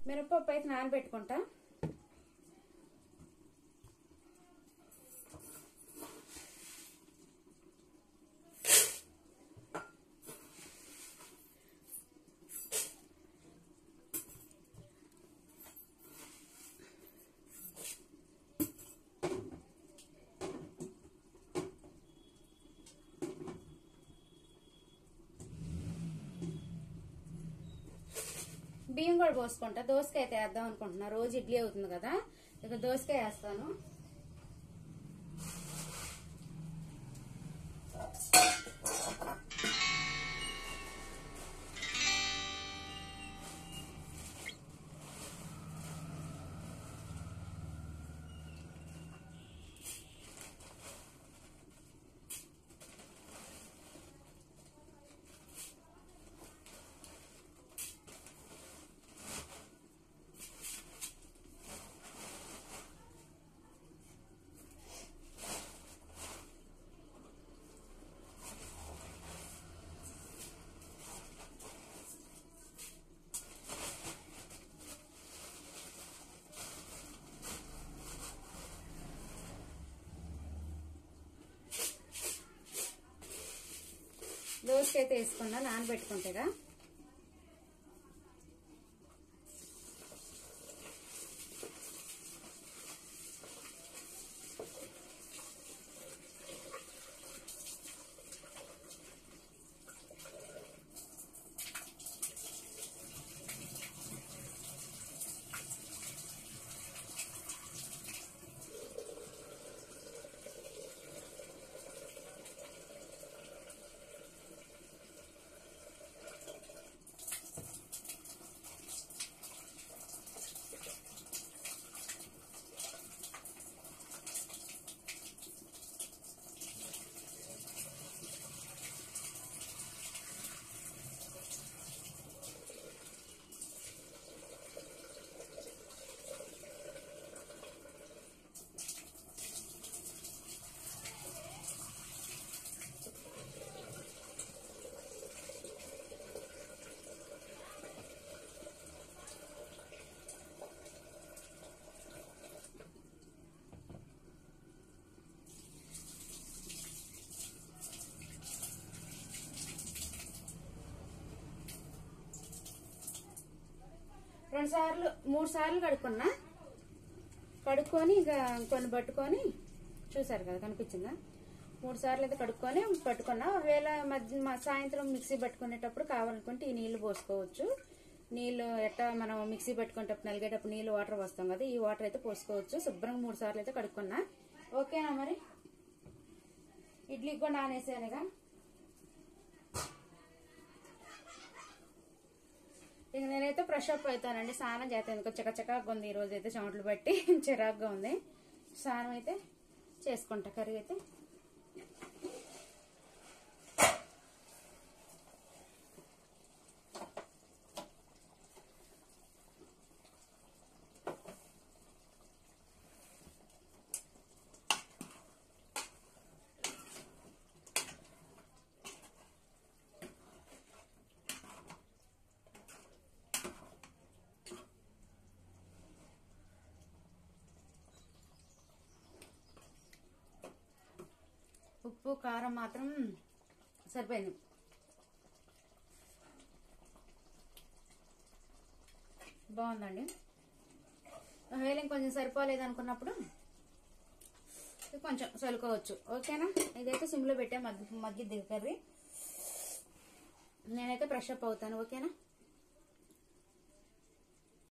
మినపప్పు అయితే నానబెట్టుకుంటా. బియ్యం కూడా పోసుకుంటా. దోసకాయ అయితే వేద్దాం అనుకుంటున్నా, రోజు ఇడ్లీ అవుతుంది కదా, ఇక దోసకాయ వేస్తాను. దోసకాయ అయితే వేసుకున్నా నానబెట్టుకుంటేగా. మూడు సార్లు కడుక్కున్నా. కడుక్కొని ఇక కొన్ని పట్టుకొని చూసారు కదా, కనిపించిందా? 3 సార్లు అయితే కడుక్కొని పట్టుకున్నా. ఒకవేళ సాయంత్రం మిక్సీ పట్టుకునేటప్పుడు కావాలనుకుంటే ఈ నీళ్లు పోసుకోవచ్చు. నీళ్లు ఎట్టా మనం మిక్సీ పట్టుకునేటప్పుడు నలిగేటప్పుడు నీళ్లు వాటర్ పోస్తాం కదా, ఈ వాటర్ అయితే పోసుకోవచ్చు. శుభ్రంగా 3 సార్లు అయితే కడుక్కున్నా. ఓకేనా? మరి ఇడ్లీకి కూడా నానేసానుగా. ఇక నేనైతే ఫ్రెష్ అప్ అవుతానండి, స్నానం చేస్తాను. ఎందుకో చకచకాగా ఉంది ఈ రోజు అయితే, చెమటలు బట్టి చిరాగ్గా ఉంది. స్నానం అయితే చేసుకుంటా. కర్రీ అయితే ఉప్పు కారం మాత్రం సరిపోయింది. బాగుందండి. ఒకవేళ ఇంకొంచెం సరిపోలేదు అనుకున్నప్పుడు కొంచెం చల్లుకోవచ్చు. ఓకేనా? ఇదైతే సిమ్లో పెట్టే మగ్గిద్ది కర్రీ. నేనైతే ఫ్రెష్ అప్ అవుతాను. ఓకేనా?